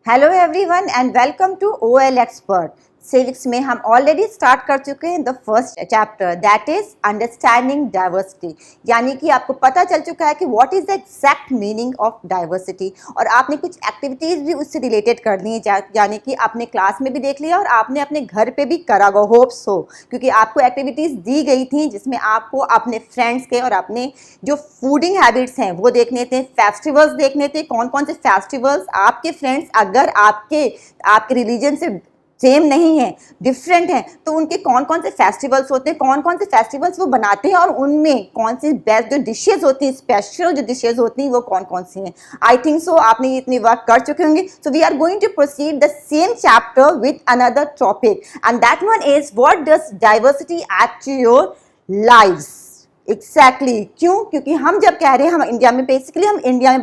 Hello everyone and welcome to OL expert. Civics में हम already start कर चुके हैं the first chapter that is understanding diversity. यानी कि आपको पता चल चुका है कि what is the exact meaning of diversity और आपने कुछ एक्टिविटीज़ भी उससे रिलेटेड कर दी हैं, यानी कि आपने क्लास में भी देख लिया और आपने अपने घर पे भी करा होगा, होप्स हो, क्योंकि आपको एक्टिविटीज़ दी गई थी जिसमें आपको अपने फ्रेंड्स के और अपने जो फूडिंग हैबिट्स हैं वो देखने थे, फेस्टिवल्स देखने थे, कौन कौन से फेस्टिवल्स आपके फ्रेंड्स अगर आपके रिलीजन से सेम नहीं है, डिफरेंट है, तो उनके कौन कौन से फेस्टिवल्स होते हैं, कौन कौन से फेस्टिवल्स वो बनाते हैं और उनमें कौन सी बेस्ट जो डिशेज होती हैं, स्पेशल जो डिशेज होती हैं वो कौन कौन सी हैं। आई थिंक सो आपने इतनी वर्क कर चुके होंगे। So we are going to proceed the same chapter with another topic and that one is what does diversity add to your lives. Exactly क्यों? क्योंकि हम जब कह रहे हैं हम इंडिया में, बेसिकली हम इंडिया की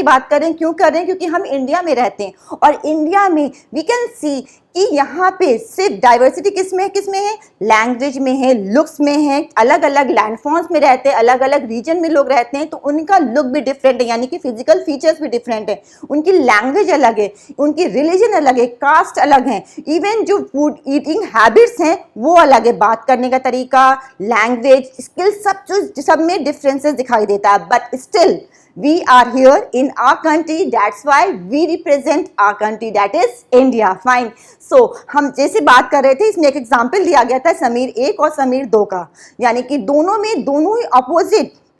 बात कर रहे हैं। क्यों कर रहे हैं? क्योंकि हम इंडिया में रहते हैं और इंडिया में वी कैन सी कि यहाँ पे सिर्फ डाइवर्सिटी किस में है, लैंग्वेज में है, लुक्स में है, अलग अलग लैंडफॉर्म्स में रहते हैं, अलग अलग रीजन में लोग रहते हैं तो उनका लुक भी डिफरेंट है, यानी कि फिजिकल फीचर्स भी डिफरेंट है, उनकी लैंग्वेज अलग है, उनकी रिलीजन अलग है, कास्ट अलग है, इवन जो फूड ईटिंग हैबिट्स हैं वो अलग है, बात करने का तरीका, लैंग्वेज, स्किल, सब में डिफरेंसेस दिखाई देता है। But still we are here in our country, that's why we represent our country, that is India. Fine. So हम जैसे बात कर रहे थे, इसमें एक एग्जाम्पल दिया गया था समीर 1 और समीर 2 का, यानी कि दोनों ही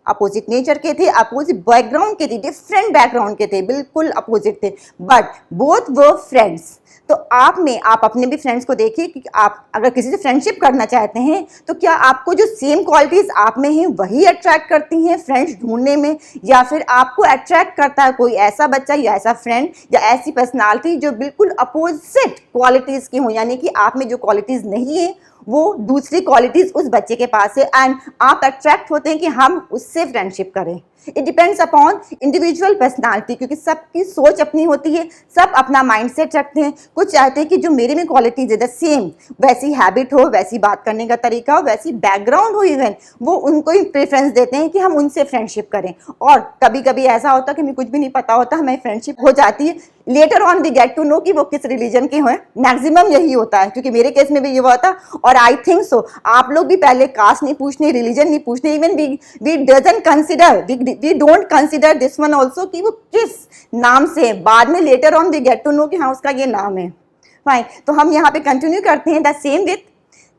अपोजिट नेचर के थे, अपोजिट बैकग्राउंड के थे, डिफरेंट बैकग्राउंड के थे, बिल्कुल अपोजिट थे, बट बोथ वर फ्रेंड्स। तो आप अपने भी फ्रेंड्स को देखिए कि आप अगर किसी से फ्रेंडशिप करना चाहते हैं तो क्या आपको जो सेम क्वालिटीज़ आप में हैं वही अट्रैक्ट करती हैं फ्रेंड्स ढूंढने में, या फिर आपको अट्रैक्ट करता है कोई ऐसा बच्चा या ऐसा फ्रेंड या ऐसी पर्सनालिटी जो बिल्कुल अपोजिट क्वालिटीज़ की हो, यानी कि आप में जो क्वालिटीज़ नहीं है वो दूसरी क्वालिटीज़ उस बच्चे के पास है एंड आप अट्रैक्ट होते हैं कि हम उससे फ्रेंडशिप करें। It depends upon individual personality, क्योंकि सबकी सोच अपनी होती है, सब अपना माइंडसेट रखते हैं। कुछ चाहते हैं कि जो मेरे में क्वालिटीज है द सेम, वैसी हैबिट हो, वैसी बात करने का तरीका हो, वैसी बैकग्राउंड हो, इवन वो उनको ही प्रेफरेंस देते हैं कि हम उनसे फ्रेंडशिप करें। और कभी कभी ऐसा होता है कि हमें कुछ भी नहीं पता होता, हमें फ्रेंडशिप हो जाती है, later on we get to know कि वो किस रिलीजन के हैं। मैक्सिमम यही होता है, क्योंकि मेरे केस में भी ये हुआ था और आई थिंक सो आप लोग भी पहले कास्ट नहीं पूछने, रिलीजन नहीं पूछने, even we doesn't consider, we don't consider this one also कि वो किस नाम से है। बाद में later on we get to know कि हाँ उसका ये नाम है। फाइन, तो हम यहाँ पे कंटिन्यू करते हैं the same with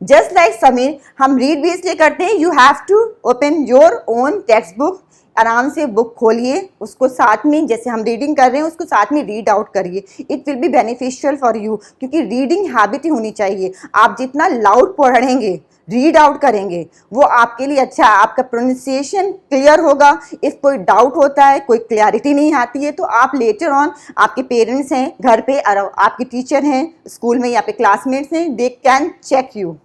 just like Sameer. हम रीड भी इसलिए करते हैं, you have to open your own textbook, आराम से बुक खोलिए, उसको साथ में जैसे हम रीडिंग कर रहे हैं उसको साथ में रीड आउट करिए। It will be beneficial for you, क्योंकि रीडिंग हैबिट ही होनी चाहिए। आप जितना लाउड पढ़ेंगे, रीड आउट करेंगे, वो आपके लिए अच्छा है, आपका प्रोनाउंसिएशन क्लियर होगा। इफ कोई डाउट होता है, कोई क्लैरिटी नहीं आती है तो आप लेटर ऑन, आपके पेरेंट्स हैं घर पे, आपके टीचर हैं स्कूल में या पे क्लासमेट्स हैं, they can check you.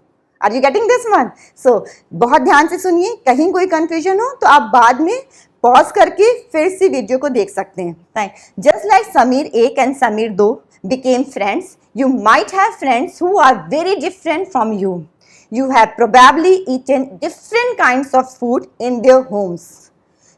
Are you getting this one? So बहुत ध्यान से सुनिए, कहीं कोई कंफ्यूजन हो तो आप बाद में पॉज करके फिर से वीडियो को देख सकते हैं। Just like Sameer 1 and Sameer 2 became friends, you might have friends who are very different from you. You have probably eaten different kinds of food in their homes,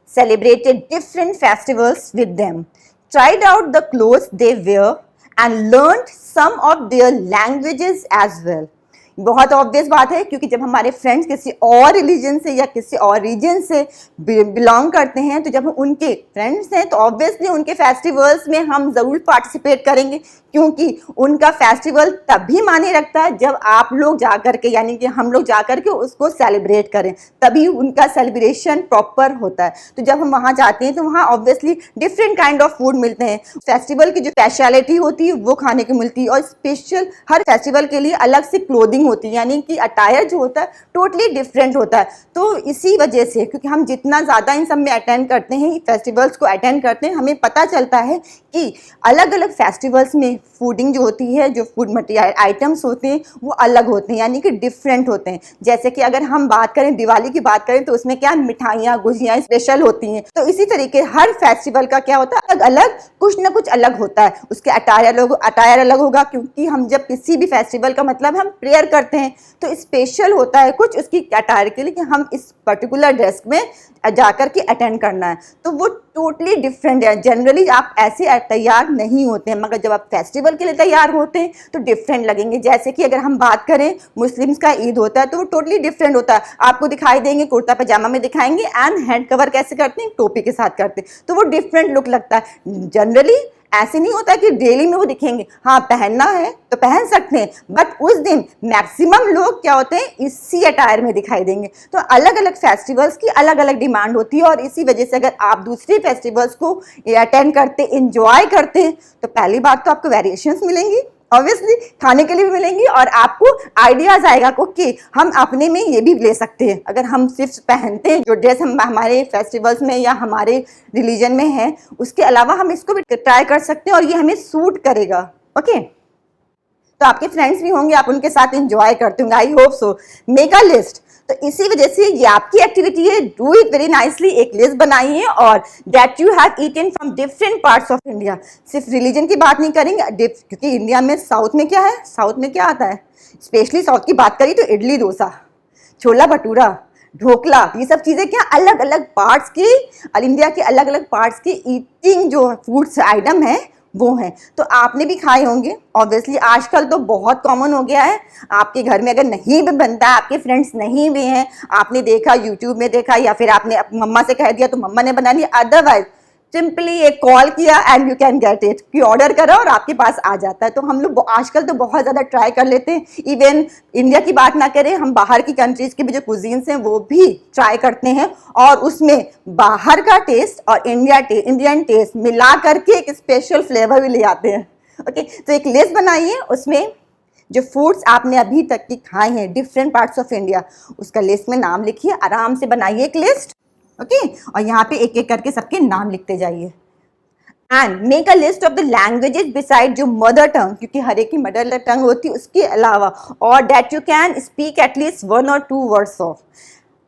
celebrated different festivals with them, tried out the clothes they wear and learned some of their languages as well. बहुत obvious बात है, क्योंकि जब हमारे friends किसी और religion से या किसी और रीजन से बिलोंग करते हैं तो जब हम उनके फ्रेंड्स हैं तो ऑब्वियसली उनके फेस्टिवल्स में हम ज़रूर पार्टिसिपेट करेंगे, क्योंकि उनका फेस्टिवल तभी माने रखता है जब आप लोग जा कर के, यानी कि हम लोग जा कर के उसको सेलिब्रेट करें, तभी उनका सेलिब्रेशन प्रॉपर होता है। तो जब हम वहाँ जाते हैं तो वहाँ obviously different kind of food मिलते हैं, फेस्टिवल की जो स्पेशलिटी होती है वो खाने को मिलती है, और स्पेशल हर फेस्टिवल के लिए अलग से क्लोथिंग होती है, यानी कि अटायर जो होता है टोटली डिफरेंट होता है। तो इसी वजह से, क्योंकि हम जितना ज़्यादा इन सब में अटेंड करते हैं, फेस्टिवल्स को अटेंड करते हैं, हमें पता चलता है कि अलग अलग फेस्टिवल्स में फूडिंग जो होती है, जो फूड मटेरियल आइटम्स होते हैं वो अलग होते हैं, यानी कि डिफरेंट होते हैं। जैसे कि अगर हम बात करें, दिवाली की बात करें तो उसमें क्या मिठाइयाँ, गुजियाँ स्पेशल होती हैं। तो इसी तरीके हर फेस्टिवल का क्या होता है, अलग अलग कुछ ना कुछ अलग होता है। उसके अटायर अलग होगा, क्योंकि हम जब किसी भी फेस्टिवल का मतलब हम प्रेयर करते हैं, तो स्पेशल होता है कुछ उसकी अटायर के लिए कि हम इस पर्टिकुलर ड्रेस में जाकर के अटेंड करना है, तो वो टोटली डिफरेंट है। जनरली आप ऐसे तैयार नहीं होते हैं, मगर जब आप फेस्टिवल के लिए तैयार होते हैं तो डिफरेंट लगेंगे। जैसे कि अगर हम बात करें मुस्लिम्स का ईद होता है तो वो टोटली डिफरेंट होता है, आपको दिखाई देंगे कुर्ता पजामा में दिखाएंगे एंड हैंड कवर कैसे करते हैं, टोपी के साथ करते हैं, तो वो डिफरेंट लुक लगता है। जनरली ऐसे नहीं होता कि डेली में वो दिखेंगे, हाँ पहनना है तो पहन सकते हैं, बट उस दिन मैक्सिमम लोग क्या होते हैं इसी अटायर में दिखाई देंगे। तो अलग अलग फेस्टिवल्स की अलग अलग डिमांड होती है, और इसी वजह से अगर आप दूसरे फेस्टिवल्स को अटेंड करते इंजॉय करते हैं तो पहली बात तो आपको वेरिएशंस मिलेंगी, ऑब्वियसली खाने के लिए भी मिलेंगी, और आपको आइडियाज आएगा कि हम अपने में ये भी ले सकते हैं। अगर हम सिर्फ पहनते हैं जो ड्रेस हम हमारे फेस्टिवल्स में या हमारे रिलीजन में है, उसके अलावा हम इसको भी ट्राई कर सकते हैं और ये हमें सूट करेगा। ओके, तो आपके फ्रेंड्स भी होंगे, आप उनके साथ एंजॉय करते होंगे, I hope so. Make a list, तो इसी वजह से ये आपकी एक्टिविटी है, डू इट वेरी नाइसली। एक लिस्ट बनाइए और that you have eaten from different parts of India. सिर्फ रिलीजन की बात नहीं करेंगे, क्योंकि इंडिया में साउथ में क्या है, साउथ में क्या आता है, स्पेशली साउथ की बात करी तो इडली डोसा, छोला भटूरा, ढोकला, ये सब चीज़ें क्या अलग अलग पार्ट्स की, इंडिया के अलग अलग पार्ट्स की ईटिंग जो फूड्स आइटम है वो हैं। तो आपने भी खाए होंगे, ऑब्वियसली आजकल तो बहुत कॉमन हो गया है। आपके घर में अगर नहीं भी बनता है, आपके फ्रेंड्स नहीं भी हैं, आपने देखा यूट्यूब में देखा, या फिर आपने मम्मा से कह दिया तो मम्मा ने बना लिया, अदरवाइज सिंपली एक कॉल किया and you can get it, कि ऑर्डर करो और आपके पास आ जाता है। तो हम लोग आजकल तो बहुत ज़्यादा ट्राई कर लेते हैं, इवन इंडिया की बात ना करें, हम बाहर की कंट्रीज़ के भी जो कुजीन्स हैं वो भी ट्राई करते हैं, और उसमें बाहर का टेस्ट और इंडियन टेस्ट मिला करके एक स्पेशल फ्लेवर भी ले आते हैं। ओके, तो एक लिस्ट बनाइए, उसमें जो फूड्स आपने अभी तक की खाए हैं डिफरेंट पार्ट्स ऑफ इंडिया, उसका लिस्ट में नाम लिखिए, आराम से बनाइए एक लिस्ट। ओके, और यहाँ पे एक एक करके सबके नाम लिखते जाइए। And make a list of the languages beside जो मदर टंग, क्योंकि हर एक की मदर टंग होती है, उसके अलावा, और that you can speak at least 1 or 2 words of.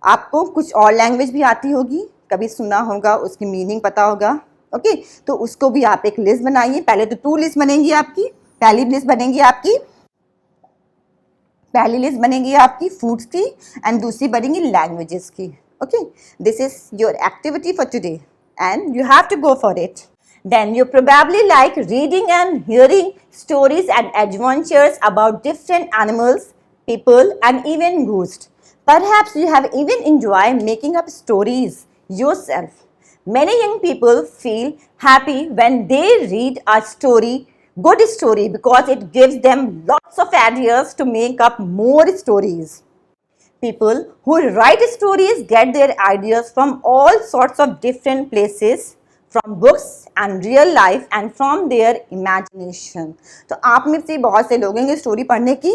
आपको कुछ और लैंग्वेज भी आती होगी, कभी सुना होगा, उसकी मीनिंग पता होगा। ओके, तो उसको भी आप एक लिस्ट बनाइए। पहले तो 2 लिस्ट बनेंगी आपकी, पहली लिस्ट बनेगी आपकी फूड्स की, एंड दूसरी बनेगी लैंग्वेजेस की। Okay, this is your activity for today and you have to go for it. Then you probably like reading and hearing stories and adventures about different animals, people and even ghosts. Perhaps you have even enjoyed making up stories yourself. Many young people feel happy when they read a good story, because it gives them lots of ideas to make up more stories. People who write stories get their ideas from all sorts of different places, from books and real life and from their imagination. तो आप में से बहुत से लोगों की story पढ़ने की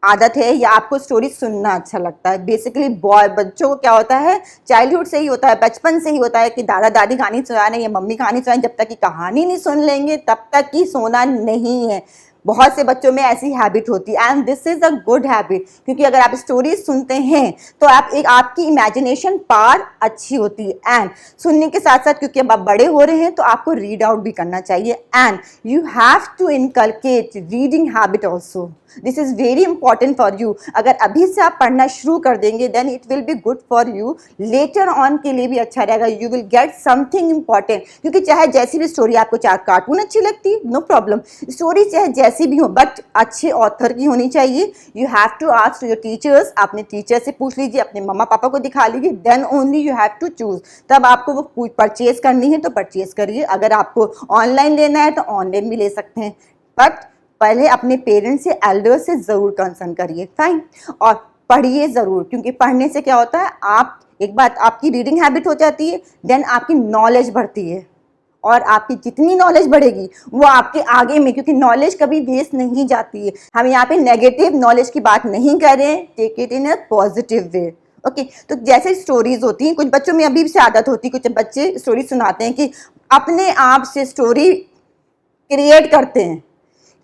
आदत है, या आपको स्टोरी सुनना अच्छा लगता है। बेसिकली बच्चों को क्या होता है, चाइल्डहुड से ही होता है, बचपन से ही होता है कि दादा दादी कहानी सुनाने या मम्मी कहानी सुनाने, जब तक कि कहानी नहीं सुन लेंगे तब तक कि सोना नहीं है। बहुत से बच्चों में ऐसी हैबिट होती है, and this is a good habit, क्योंकि अगर आप स्टोरीज सुनते हैं तो आपकी इमेजिनेशन पावर अच्छी होती है। एंड सुनने के साथ साथ, क्योंकि अब आप बड़े हो रहे हैं, तो आपको रीड आउट भी करना चाहिए, and you have to inculcate reading habit also. This is very important for you. अगर अभी से आप पढ़ना शुरू कर देंगे, then it will be good for you, later on के लिए भी अच्छा रहेगा, you will get something important. क्योंकि चाहे जैसी भी स्टोरी, आपको चाहे कार्टून अच्छी लगती है, नो प्रॉब्लम, स्टोरी चाहे जैसी भी हो, बट अच्छे ऑथर की होनी चाहिए। You have to ask your teachers, अपने टीचर से पूछ लीजिए, अपने मम्मा पापा को दिखा लीजिए, then only you have to choose. तब आपको वो परचेज करनी है तो परचेज करिए, अगर आपको ऑनलाइन लेना है तो ऑनलाइन भी ले सकते हैं, बट पहले अपने पेरेंट्स से, एल्डर्स से ज़रूर कंसर्न करिए, फाइन। और पढ़िए ज़रूर, क्योंकि पढ़ने से क्या होता है, आप एक बात, आपकी रीडिंग हैबिट हो जाती है, देन आपकी नॉलेज बढ़ती है, और आपकी जितनी नॉलेज बढ़ेगी वो आपके आगे में, क्योंकि नॉलेज कभी वेस्ट नहीं जाती है। हम यहाँ पे नेगेटिव नॉलेज की बात नहीं कर रहे हैं, take it in a positive way. Okay, तो जैसे स्टोरीज होती हैं, कुछ बच्चों में अभी से आदत होती है, कुछ बच्चे स्टोरी सुनाते हैं कि अपने आप से स्टोरी क्रिएट करते हैं,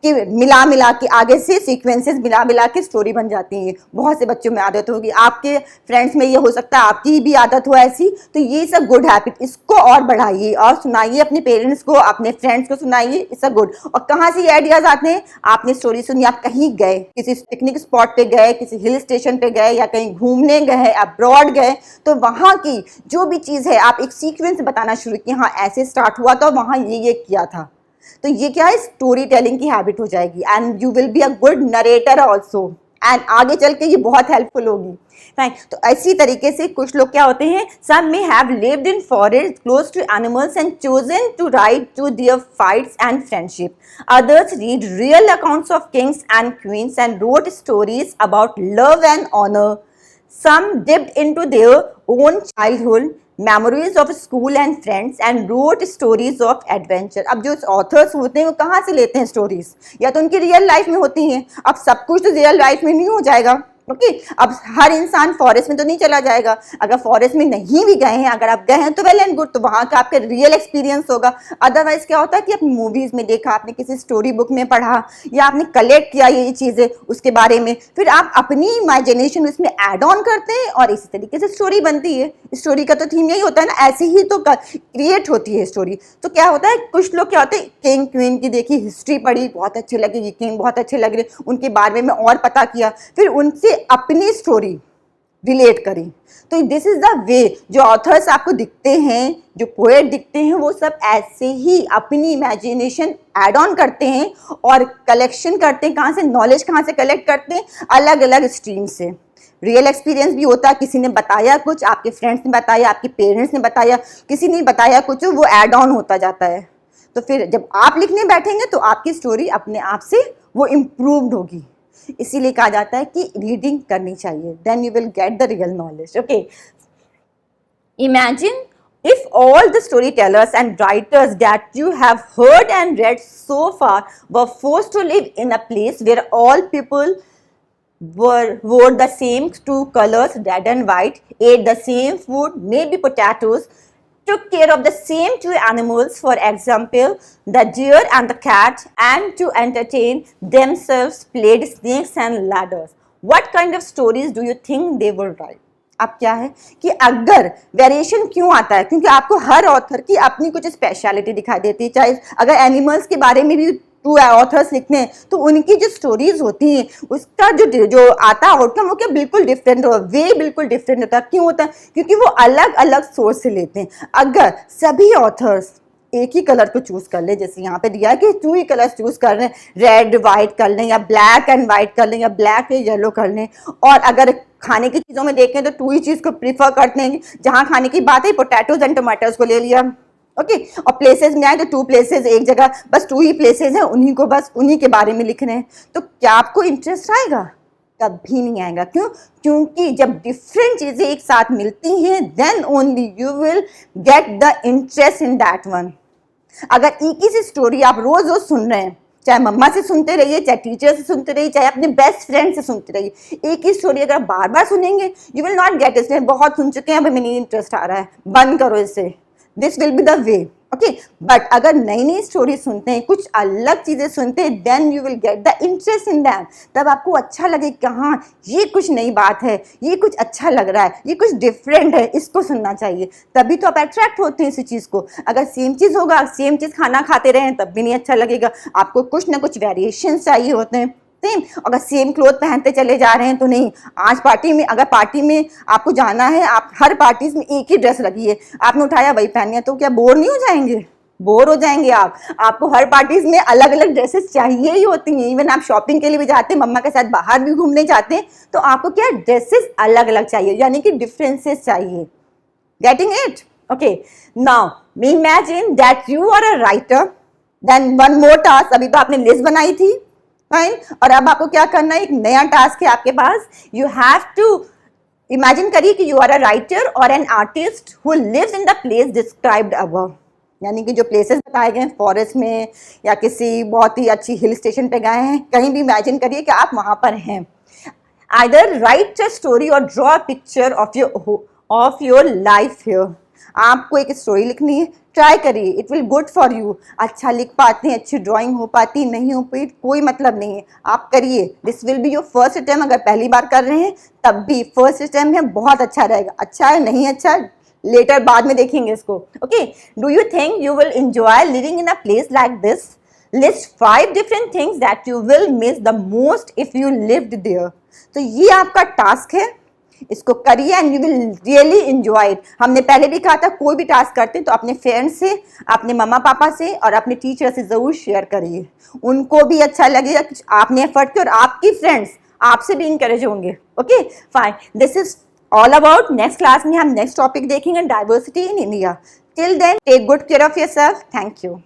कि मिला मिला के आगे से सीक्वेंसेस मिला मिला के स्टोरी बन जाती है। बहुत से बच्चों में आदत होगी, आपके फ्रेंड्स में ये हो सकता है आपकी भी आदत हो ऐसी। तो ये इज अ गुड हैबिट, इसको और बढ़ाइए और सुनाइए अपने पेरेंट्स को, अपने फ्रेंड्स को सुनाइए, इट्स अ गुड। और कहाँ से ये आइडियाज आते हैं? आपने स्टोरी सुनी, आप कहीं गए, किसी पिकनिक स्पॉट पे गए, किसी हिल स्टेशन पे गए या कहीं घूमने गए, अब्रॉड गए, तो वहाँ की जो भी चीज़ है आप एक सीक्वेंस बताना शुरू किए, हाँ ऐसे स्टार्ट हुआ था, वहाँ ये किया था। तो ये क्या है, स्टोरी टेलिंग की हैबिट हो जाएगी and you will be a good narrator also, and आगे चल के ये बहुत हेल्पफुल होगी। फाइन। तो इसी तरीके से कुछ लोग क्या होते हैं, some may have lived in forest close to animals and chosen to write to their fights and friendship. Others read real accounts of kings and queens and wrote stories about love and honour. Some dipped into their own childhood memories of school and friends and wrote stories of adventure। अब जो authors होते हैं वो कहाँ से लेते हैं stories? या तो उनकी रियल लाइफ में होती हैं। अब सब कुछ तो रियल लाइफ में नहीं हो जाएगा, ओके। अब हर इंसान फॉरेस्ट में तो नहीं चला जाएगा। अगर फॉरेस्ट में नहीं भी गए हैं, अगर आप गए हैं तो वेल एंड गुड, तो वहाँ का आपका रियल एक्सपीरियंस होगा। अदरवाइज क्या होता है कि आपने मूवीज में देखा, आपने किसी स्टोरी बुक में पढ़ा या आपने कलेक्ट किया ये चीज़ें उसके बारे में, फिर आप अपनी इमेजिनेशन उसमें ऐड ऑन करते हैं और इसी तरीके से स्टोरी बनती है। स्टोरी का तो थीम यही होता है ना, ऐसे ही तो क्रिएट होती है स्टोरी। तो क्या होता है, कुछ लोग क्या होते हैं, किंग क्वीन की देखी, हिस्ट्री पढ़ी, बहुत अच्छे लगे, ये किंग बहुत अच्छे लग रहे, उनके बारे में और पता किया, फिर उनसे अपनी स्टोरी रिलेट करी। तो दिस इज द वे। जो ऑथर्स आपको दिखते हैं, जो पोएट दिखते हैं, वो सब ऐसे ही अपनी इमेजिनेशन ऐड ऑन करते हैं और कलेक्शन करते हैं। कहाँ से नॉलेज, कहाँ से कलेक्ट करते हैं? अलग अलग स्ट्रीम से। रियल एक्सपीरियंस भी होता है, किसी ने बताया कुछ, आपके फ्रेंड्स ने बताया, आपके पेरेंट्स ने बताया, किसी ने बताया कुछ, वो ऐड ऑन होता जाता है। तो फिर जब आप लिखने बैठेंगे तो आपकी स्टोरी अपने आप से वो इम्प्रूव्ड होगी। इसीलिए कहा जाता है कि रीडिंग करनी चाहिए, then you will get the real knowledge, okay. Imagine if all the storytellers and writers that you have heard and read so far were forced to live in a place where all people wore the same two colors, red and white, ate the same food, maybe potatoes, took care of the same two animals, for example, the deer and the cat, and to entertain themselves played snakes and ladders. What kind of stories do you think they would write? अब क्या है कि अगर variation क्यों आता है, क्योंकि आपको हर ऑथर की अपनी कुछ स्पेशलिटी दिखाई देती है। चाहे अगर एनिमल्स के बारे में भी टू ऑथर्स लिखते हैं तो उनकी जो स्टोरीज होती हैं उसका जो आता है आउटकम वो क्या बिल्कुल डिफरेंट होता है, वे बिल्कुल डिफरेंट होता है। क्यों होता है? क्योंकि वो अलग अलग सोर्स से लेते हैं। अगर सभी ऑथर्स एक ही कलर को चूज कर ले, जैसे यहाँ पे दिया है कि 2 ही कलर चूज कर लें, रेड वाइट कर लें या ब्लैक एंड वाइट कर लें या ब्लैक येलो कर लें, और अगर खाने की चीज़ों में देखें तो 2 ही चीज़ को प्रीफर करते हैं। जहाँ खाने की बात है पोटैटोज एंड टमाटोज को ले लिया, ओके। और प्लेसेस में आए तो 2 प्लेसेस, एक जगह बस 2 ही प्लेसेस हैं, उन्हीं को बस उन्हीं के बारे में लिख रहे हैं। तो क्या आपको इंटरेस्ट आएगा? कभी नहीं आएगा। क्यों? क्योंकि जब डिफरेंट चीजें एक साथ मिलती हैं then only you will get the interest in that one. अगर एक ही सी स्टोरी आप रोज रोज सुन रहे हैं, चाहे मम्मा से सुनते रहिए, चाहे टीचर से सुनते रहिए, चाहे अपने बेस्ट फ्रेंड से सुनते रहिए, एक ही स्टोरी अगर बार बार सुनेंगे you will not get it. बहुत सुन चुके हैं, अभी नहीं इंटरेस्ट आ रहा है, बंद करो इसे। This will be the way, okay. But अगर नई नई स्टोरी सुनते हैं, कुछ अलग चीजें सुनते हैं, then you will get the interest in that. तब आपको अच्छा लगे कि हाँ ये कुछ नई बात है, ये कुछ अच्छा लग रहा है, ये कुछ डिफरेंट है, इसको सुनना चाहिए। तभी तो आप अट्रैक्ट होते हैं इसी चीज को। अगर सेम चीज होगा, सेम चीज खाना खाते रहें तब भी नहीं अच्छा लगेगा। आपको कुछ ना कुछ वेरिएशन चाहिए होते हैं। सेम अगर सेम क्लोथ पहनते चले जा रहे हैं तो नहीं। आज पार्टी में, अगर पार्टी में आपको जाना है, आप हर पार्टी में एक ही ड्रेस लगी है, आपने उठाया वही पहनी है, तो क्या बोर नहीं हो जाएंगे? बोर हो जाएंगे आप। आपको हर पार्टीज में अलग अलग ड्रेसेस चाहिए ही होती हैं। इवन आप शॉपिंग के लिए भी जाते हैं, मम्मा के साथ बाहर भी घूमने जाते हैं, तो आपको क्या ड्रेसेस अलग अलग चाहिए, यानी कि डिफरेंसेस चाहिए। Getting it? Okay. Now imagine that you are a writer, then one more task. अभी तो आपने लिस्ट बनाई थी, फाइन, और अब आपको क्या करना है, एक नया टास्क है आपके पास। यू हैव टू इमेजिन करिए कि यू आर अ राइटर और an artist who lives in the place described above. यानी कि जो प्लेसेस बताए गए हैं फॉरेस्ट में या किसी बहुत ही अच्छी हिल स्टेशन पे गए हैं, कहीं भी इमेजिन करिए कि आप वहां पर हैं। आइदर राइट अ स्टोरी और draw a picture of your life here. आपको एक स्टोरी लिखनी है, ट्राई करिए, it will good for you. अच्छा लिख पाते हैं, अच्छी ड्राइंग हो पाती नहीं हो पाती, कोई मतलब नहीं है, आप करिए। This will be your first attempt. अगर पहली बार कर रहे हैं तब भी फर्स्ट अटेम्प्ट है, बहुत अच्छा रहेगा। अच्छा है नहीं अच्छा लेटर बाद में देखेंगे इसको। Okay, do you think you will enjoy living in a place like this? List 5 different things that you will miss the most if you lived there. तो ये आपका टास्क है, इसको करिए and you will really enjoy it. हमने पहले भी कहा था कोई भी टास्क करते हैं तो अपने फ्रेंड्स से, अपने मम्मा पापा से और अपने टीचर से जरूर शेयर करिए, उनको भी अच्छा लगेगा कि आपने एफर्ट किया और आपकी फ्रेंड्स आपसे भी इंकरेज होंगे। Okay fine, this is all about. Next class में हम नेक्स्ट टॉपिक देखेंगे, diversity in India. Till then take good care of yourself. Thank you.